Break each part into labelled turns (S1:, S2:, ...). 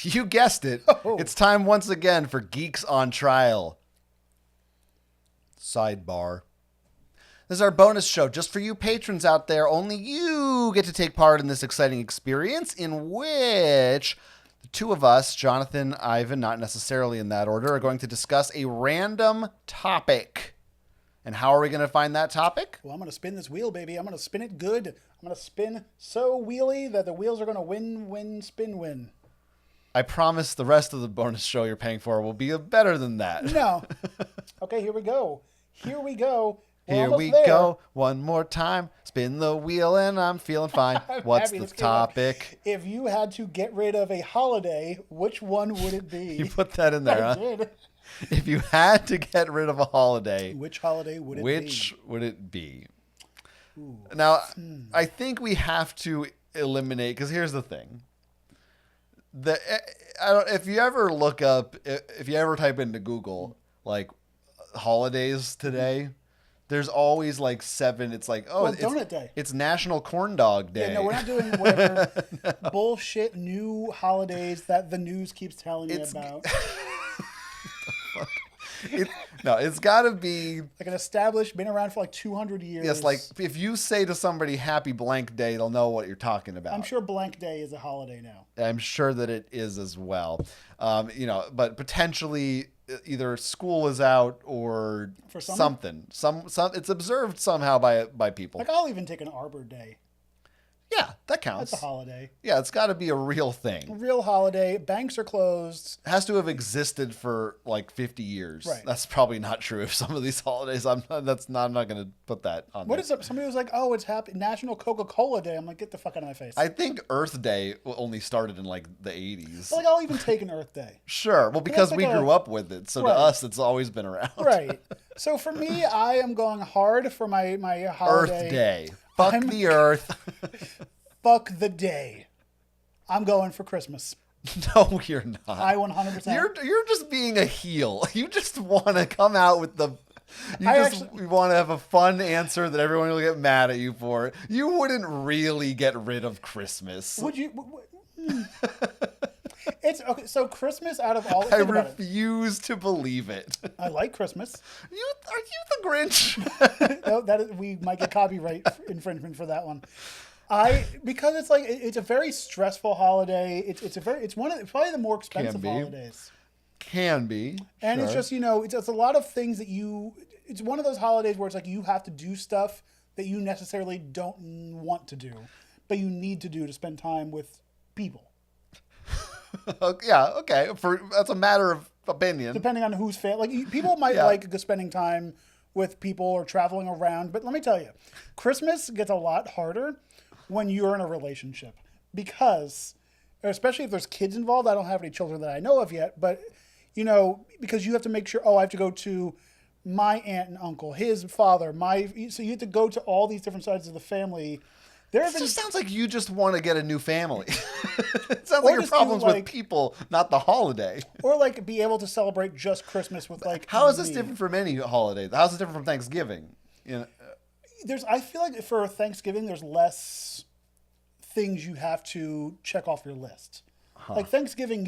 S1: You guessed it.
S2: Oh.
S1: It's time once again for Geeks on Trial. Sidebar. This is our bonus show just for you patrons out there. Only you get to take part in this exciting experience in which the two of us, Jonathan, Ivan, not necessarily in that order, are going to discuss a random topic. And how are we going to find that topic?
S2: Well, I'm going to spin this wheel, baby. I'm going to spin it good. I'm going to spin so wheelie that the wheels are going to win.
S1: I promise the rest of the bonus show you're paying for will be better than that.
S2: No. Okay, here we go. We're
S1: Here we
S2: there.
S1: go. One more time. Spin the wheel and I'm feeling fine. What's the topic?
S2: If you had to get rid of a holiday, which one would it be?
S1: You put that in there,
S2: I
S1: huh?
S2: did.
S1: If you had to get rid of a holiday,
S2: Which holiday would it be?
S1: which would it be? Now, I think we have to eliminate, because here's the thing. If you ever type into Google, like, holidays today, there's always like 7. It's like,
S2: Well, Donut Day.
S1: It's National Corn Dog Day.
S2: Yeah, no, we're not doing whatever bullshit new holidays that the news keeps telling me about.
S1: It's got to be
S2: Like an established, been around for like 200 years.
S1: yes. Like if you say to somebody "Happy Blank Day," they'll know what you're talking about.
S2: I'm sure blank day is a holiday now.
S1: I'm sure that it is as well. But potentially either school is out or
S2: For summer?
S1: something. Some it's observed somehow by people.
S2: Like I'll even take an Arbor Day.
S1: Yeah, that counts.
S2: That's a holiday.
S1: Yeah, it's got to be a real
S2: A
S1: thing.
S2: real holiday. Banks are closed.
S1: It has to have existed for like 50 years.
S2: Right.
S1: That's probably not true of some of these holidays. I'm not going to put that on.
S2: What
S1: there.
S2: is it? Somebody was like, "Oh, it's happy National Coca-Cola Day." I'm like, "Get the fuck out of my face!"
S1: I think Earth Day only started in like the 80s.
S2: But like, I'll even take an Earth Day.
S1: Sure. Well, because
S2: like
S1: we
S2: a-
S1: grew up with it. So
S2: Right.
S1: to us, it's always been around.
S2: Right. So for me, I am going hard for my holiday.
S1: Earth Day. Fuck the Earth.
S2: Fuck the day. I'm going for Christmas.
S1: No, you're not.
S2: I 100%.
S1: You're just being a heel. You just want to come out with the. You want to have a fun answer that everyone will get mad at you for. You wouldn't really get rid of Christmas.
S2: Would you? It's okay. So Christmas, out of all,
S1: I
S2: think about it.
S1: refuse to believe it.
S2: I like Christmas.
S1: Are you the Grinch?
S2: No, we might get copyright infringement for that one. Because it's like it's a very stressful holiday. It's probably the more expensive
S1: be.
S2: holidays.
S1: Can be.
S2: And
S1: sure.
S2: it's just, it's a lot of things that it's one of those holidays where it's like you have to do stuff that you necessarily don't want to do, but you need to do to spend time with people.
S1: Yeah, okay. That's a matter of opinion.
S2: Depending on who's people might like spending time with people or traveling around, but let me tell you, Christmas gets a lot harder when you're in a relationship because, especially if there's kids involved. I don't have any children that I know of yet, but because you have to make sure, I have to go to my aunt and uncle, his father, so you have to go to all these different sides of the family.
S1: It just sounds like you just want to get a new family. It sounds like your problem's with people, not the holiday.
S2: Or like be able to celebrate just Christmas with like.
S1: How is this different from any holiday? How is it different from Thanksgiving?
S2: I feel like for Thanksgiving, there's less things you have to check off your list. Huh. Like Thanksgiving,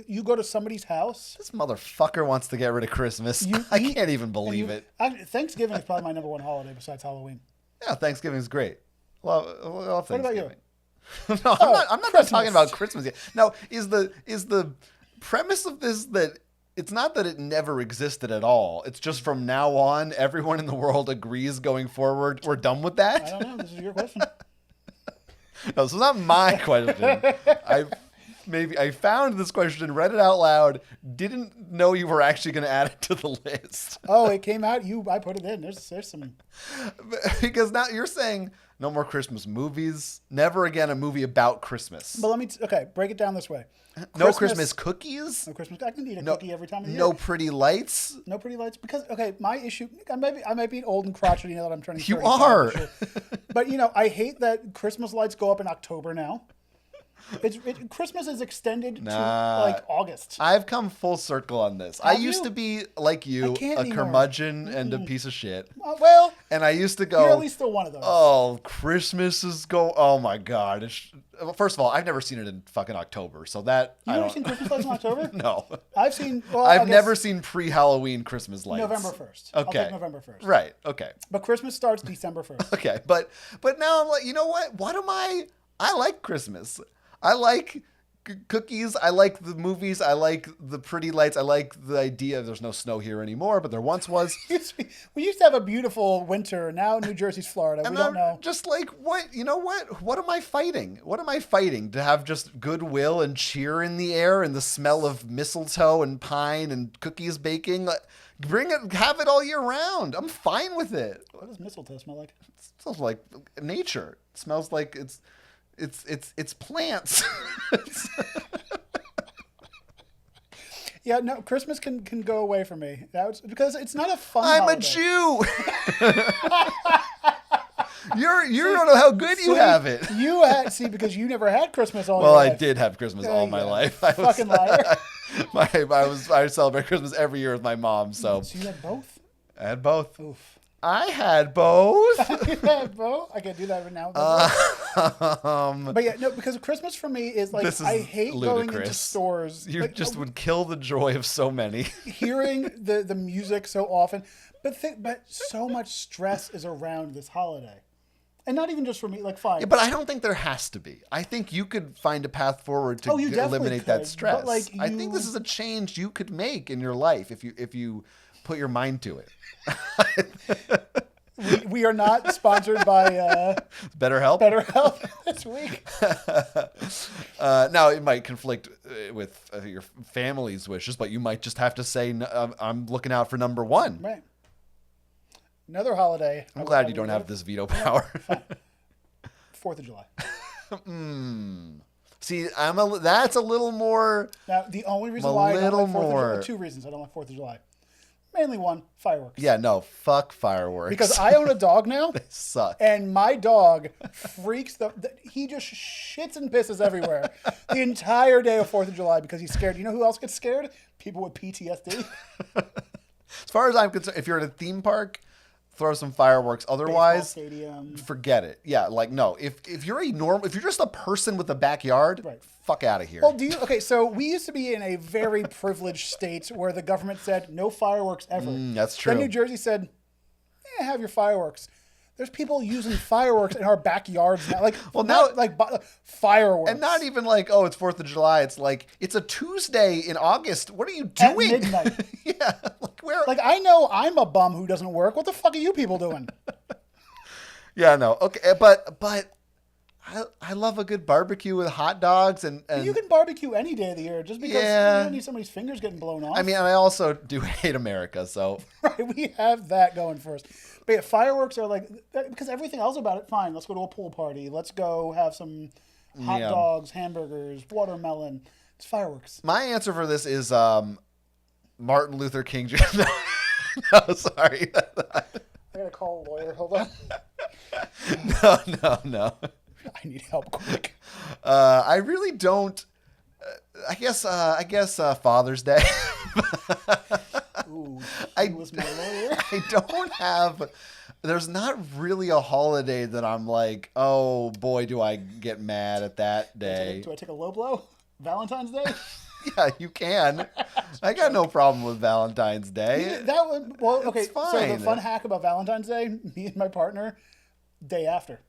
S2: you go to somebody's house.
S1: This motherfucker wants to get rid of Christmas. I can't even believe it.
S2: Thanksgiving is probably my number one holiday besides Halloween.
S1: Yeah, Thanksgiving is great. Love Thanksgiving.
S2: What about you?
S1: No, I'm not talking about Christmas yet. Now, is the premise of this that it's not that it never existed at all. It's just from now on, everyone in the world agrees going forward. We're done with that?
S2: I don't know. This is your question.
S1: No, this is not my question. I found this question, read it out loud, didn't know you were actually going to add it to the list.
S2: Oh, it came out. I put it in. There's some.
S1: Because now you're saying no more Christmas movies, never again a movie about Christmas.
S2: But break it down this way.
S1: No Christmas cookies?
S2: No Christmas. I can eat a cookie every time of the year.
S1: No pretty lights?
S2: No pretty lights. Because, my issue, I might be old and crotchety now that I'm turning 35
S1: You are.
S2: this year. But, I hate that Christmas lights go up in October now. Christmas is extended to
S1: Nah.
S2: like August.
S1: I've come full circle on this. I
S2: Have
S1: used
S2: you?
S1: to be like you,
S2: I can't
S1: a
S2: anymore.
S1: curmudgeon and a piece of shit.
S2: Well,
S1: And I used to
S2: you're at
S1: go,
S2: least still one of those.
S1: oh, Christmas is oh my God. Well, first of all, I've never seen it in fucking October. So that,
S2: You've never seen Christmas lights in October?
S1: No.
S2: I've seen, well, I
S1: I've
S2: guess
S1: never seen pre-Halloween Christmas lights.
S2: November 1st. I'll
S1: Okay.
S2: take November 1st.
S1: Right. Okay.
S2: But Christmas starts December 1st.
S1: Okay. But now I'm like, you know what? I like Christmas. I like cookies. I like the movies. I like the pretty lights. I like the idea. There's no snow here anymore, but there once was.
S2: We used to have a beautiful winter. Now New Jersey's Florida.
S1: And
S2: we don't know.
S1: Just like, what? You know what? What am I fighting? What am I fighting? To have just goodwill and cheer in the air and the smell of mistletoe and pine and cookies baking? Like, bring it, have it all year round. I'm fine with it.
S2: What does mistletoe smell like?
S1: It smells like nature. It smells like it's plants.
S2: Yeah, no, Christmas can go away for me. That's because it's not a fun
S1: I'm
S2: holiday.
S1: a Jew. You don't know how good you have it.
S2: You had, because you never had Christmas all
S1: Well,
S2: your
S1: I
S2: life.
S1: did have Christmas all my
S2: Yeah,
S1: life.
S2: fucking liar.
S1: I celebrate Christmas every year with my mom. So
S2: So you had both?
S1: I had both.
S2: Oof.
S1: I had both.
S2: You had both? I can't do that right now. But yeah, no, because Christmas for me is like,
S1: This is
S2: I hate going into
S1: ludicrous.
S2: stores.
S1: You
S2: like,
S1: just would kill the joy of so many.
S2: hearing the music so often. But so much stress is around this holiday. And not even just for me, like fine.
S1: Yeah, but I don't think there has to be. I think you could find a path forward to
S2: You definitely
S1: eliminate
S2: could,
S1: that
S2: but,
S1: stress.
S2: like,
S1: I think this is a change you could make in your life if you put your mind to it.
S2: we are not sponsored by
S1: BetterHelp?
S2: BetterHelp this week.
S1: Now, it might conflict with your family's wishes, but you might just have to say, I'm looking out for number one.
S2: Right. Another holiday.
S1: I'm glad you don't have this veto power.
S2: 4th of July.
S1: See, that's a little more.
S2: Now, the only reason
S1: A
S2: why I don't
S1: little
S2: like 4th of July,
S1: more.
S2: 2 reasons I don't like 4th of July. Mainly one, fireworks.
S1: Yeah, no, fuck fireworks.
S2: Because I own a dog now.
S1: They suck.
S2: And my dog freaks he just shits and pisses everywhere the entire day of 4th of July because he's scared. You know who else gets scared? People with PTSD.
S1: As far as I'm concerned, if you're at a theme park, throw some fireworks. Otherwise,
S2: Baseball stadium.
S1: forget it. Yeah, like no. If you're if you're just a person with a backyard,
S2: Right.
S1: fuck out of here.
S2: Well, okay, so we used to be in a very privileged state where the government said no fireworks ever.
S1: That's true.
S2: Then New Jersey said, have your fireworks. There's people using fireworks in our backyards now. Like,
S1: Well,
S2: not
S1: now-
S2: like fireworks.
S1: And not even like, oh, it's 4th of July. It's like, it's a Tuesday in August. What are you
S2: at
S1: doing?
S2: midnight.
S1: Yeah. Like, where?
S2: Like, I know I'm a bum who doesn't work. What the fuck are you people doing?
S1: Yeah, no. Okay. But I love a good barbecue with hot dogs and
S2: You can barbecue any day of the year just because
S1: Yeah.
S2: you don't need somebody's fingers getting blown off.
S1: I mean, I also do hate America. So
S2: Right, we have that going for us. But yeah, fireworks are like, because everything else about it, fine. Let's go to a pool party. Let's go have some hot
S1: Yeah.
S2: dogs, hamburgers, watermelon. It's fireworks.
S1: my answer for this is Martin Luther King Jr. No, sorry.
S2: I gotta call a lawyer. Hold on.
S1: No.
S2: I need help quick.
S1: I really don't. I guess Father's Day.
S2: Ooh,
S1: I-
S2: he was my lawyer.
S1: I don't have. There's not really a holiday that I'm like, oh boy, do I get mad at that day.
S2: Do I take a low blow? Valentine's Day?
S1: Yeah, you can. I got no problem with Valentine's Day.
S2: That one. Well, okay.
S1: It's
S2: So
S1: fine.
S2: the fun hack about Valentine's Day, me and my partner, day after,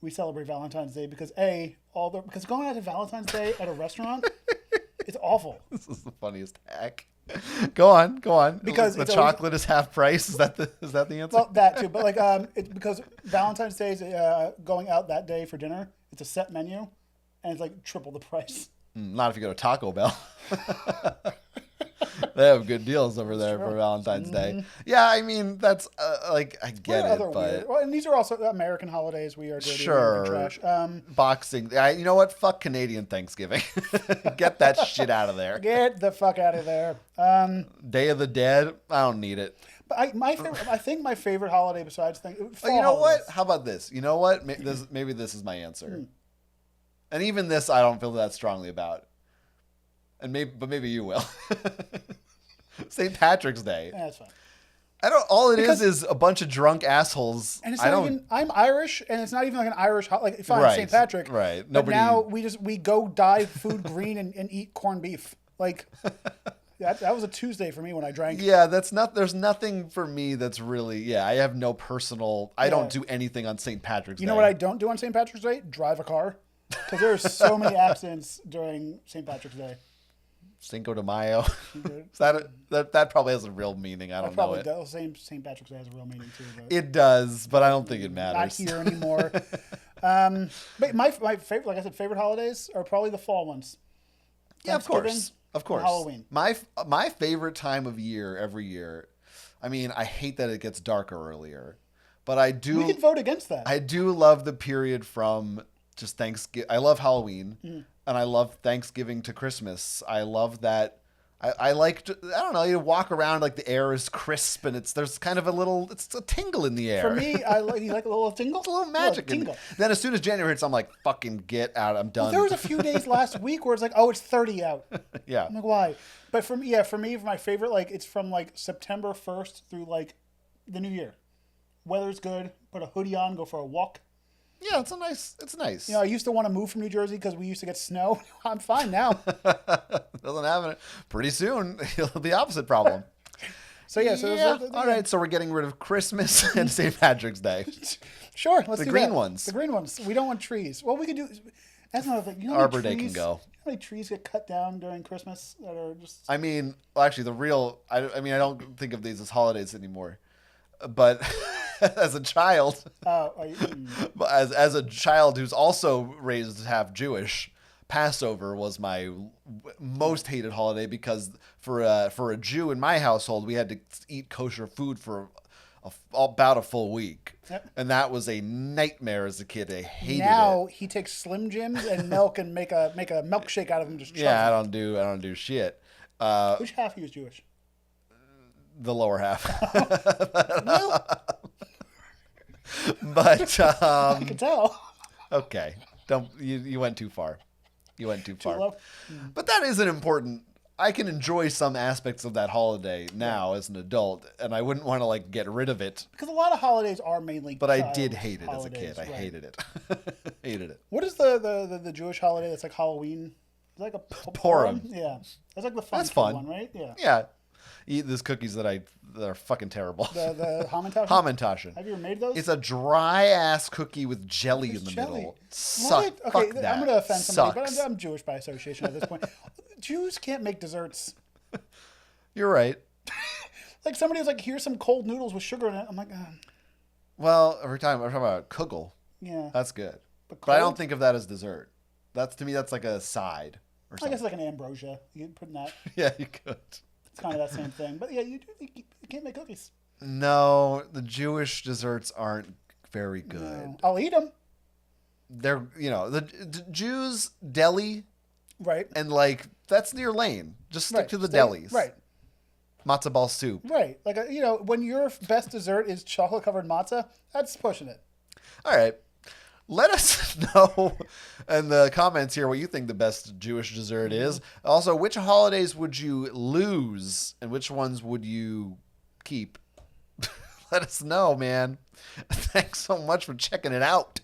S2: we celebrate Valentine's Day because because going out to Valentine's Day at a restaurant, it's awful.
S1: This is the funniest hack. Go on.
S2: Because
S1: the
S2: it's
S1: chocolate is half price. Is that the answer?
S2: Well, that too, but like it's because Valentine's Day is going out that day for dinner. It's a set menu, and it's like triple the price.
S1: Not if you go to Taco Bell. They have good deals over there for Valentine's Day. Yeah, I mean that's like I get it, but
S2: weird. Well, and these are also American holidays. We are dirty
S1: sure.
S2: American trash.
S1: Boxing. You know what? Fuck Canadian Thanksgiving. Get that shit out of there.
S2: Get the fuck out of there.
S1: Day of the Dead. I don't need it.
S2: But I think my favorite holiday besides
S1: Oh, you know what? How about this? You know what? Maybe this is my answer. And even this, I don't feel that strongly about. But maybe you will. St. Patrick's Day.
S2: Yeah, that's fine.
S1: All it is a bunch of drunk assholes.
S2: And it's not even. I'm Irish, and it's not even like an Irish like fine
S1: Right,
S2: St. Patrick.
S1: right.
S2: But
S1: Nobody-
S2: now we go dye food green and eat corned beef. Like that was a Tuesday for me when I drank.
S1: Yeah, there's nothing for me that's really, I have no personal, I don't do anything on St. Patrick's Day.
S2: You know what I don't do on St. Patrick's Day? Drive a car. Because there are so many accidents during St. Patrick's Day.
S1: Cinco de Mayo. that probably has a real meaning. I don't know it.
S2: Does. St. Patrick's Day has a real meaning too. But
S1: It does, but I don't think it matters.
S2: not here anymore. But my favorite, like I said, favorite holidays are probably the fall ones.
S1: Yeah, of course. Of course.
S2: Halloween.
S1: My favorite time of year every year. I mean, I hate that it gets darker earlier, but I do.
S2: We can vote against that.
S1: I do love the period from just Thanksgiving. I love Halloween, and I love Thanksgiving to Christmas. I love that. I like to, I don't know, you walk around like the air is crisp and there's kind of it's a tingle in the air.
S2: For me, you like a little tingle?
S1: It's a little magic.
S2: Tingle.
S1: Then as soon as January hits, I'm like, fucking get out. I'm done.
S2: Well, there was a few days last week where it's like, oh, it's 30 out.
S1: Yeah.
S2: I'm like, why? But for me, my favorite, like, it's from like September 1st through like the new year. Weather's good. Put a hoodie on, go for a walk.
S1: Yeah, it's nice.
S2: You know, I used to want to move from New Jersey because we used to get snow. I'm fine now.
S1: Doesn't happen. Pretty soon, it'll be the opposite problem.
S2: So
S1: All right, so we're getting rid of Christmas and St. Patrick's Day.
S2: Sure, let's
S1: The
S2: do
S1: green
S2: that.
S1: ones.
S2: The green ones. We don't want trees. Well, we could do. That's another thing. You know,
S1: Arbor Day can go.
S2: You know how many trees get cut down during Christmas that are just.
S1: I mean, well, actually, I don't think of these as holidays anymore. But as a child, as a child who's also raised half Jewish, Passover was my most hated holiday because for a Jew in my household, we had to eat kosher food for about a full week, and that was a nightmare as a kid. I hated it.
S2: Now he takes Slim Jims and milk and make a milkshake out of them. Just
S1: I don't do shit.
S2: Which half of you is Jewish?
S1: The lower half.
S2: Well,
S1: But
S2: I can tell.
S1: okay, you went too far. You went too far.
S2: low?
S1: But that is an important. I can enjoy some aspects of that holiday now as an adult, and I wouldn't want to like get rid of it.
S2: Because a lot of holidays are mainly.
S1: But I did hate it
S2: holidays,
S1: as a kid. I
S2: right.
S1: hated it. Hated it.
S2: What is the Jewish holiday that's like Halloween? Is it like a
S1: Purim.
S2: Yeah, that's like the fun.
S1: That's fun.
S2: one, right? Yeah.
S1: Yeah. Eat these cookies that are fucking terrible.
S2: The Hamantaschen?
S1: Hamantaschen.
S2: Have you ever made those?
S1: It's a dry ass cookie with jelly in the
S2: jelly.
S1: middle.
S2: What? Okay,
S1: Fuck that.
S2: I'm going to offend somebody,
S1: Sucks.
S2: but I'm Jewish by association at this point. Jews can't make desserts.
S1: You're right.
S2: Like somebody was like, "Here's some cold noodles with sugar in it." I'm like,
S1: Well, we're talking about kugel.
S2: yeah.
S1: That's good.
S2: But
S1: But I
S2: cold?
S1: don't think of that as dessert. To me, that's like a side or
S2: I
S1: something.
S2: guess like an ambrosia. You can put in that.
S1: Yeah, you could.
S2: It's kind of that same thing. But yeah, you can't make cookies.
S1: No, the Jewish desserts aren't very good.
S2: No. I'll eat them.
S1: They're, the Jews, deli,
S2: Right.
S1: and like, that's your lane. Just stick
S2: Right.
S1: to the
S2: Stay-
S1: delis.
S2: Right.
S1: Matzo ball soup.
S2: Right. Like, when your best dessert is chocolate covered matzah, that's pushing it.
S1: All right. Let us know in the comments here what you think the best Jewish dessert is. Also, which holidays would you lose and which ones would you keep? Let us know, man. Thanks so much for checking it out.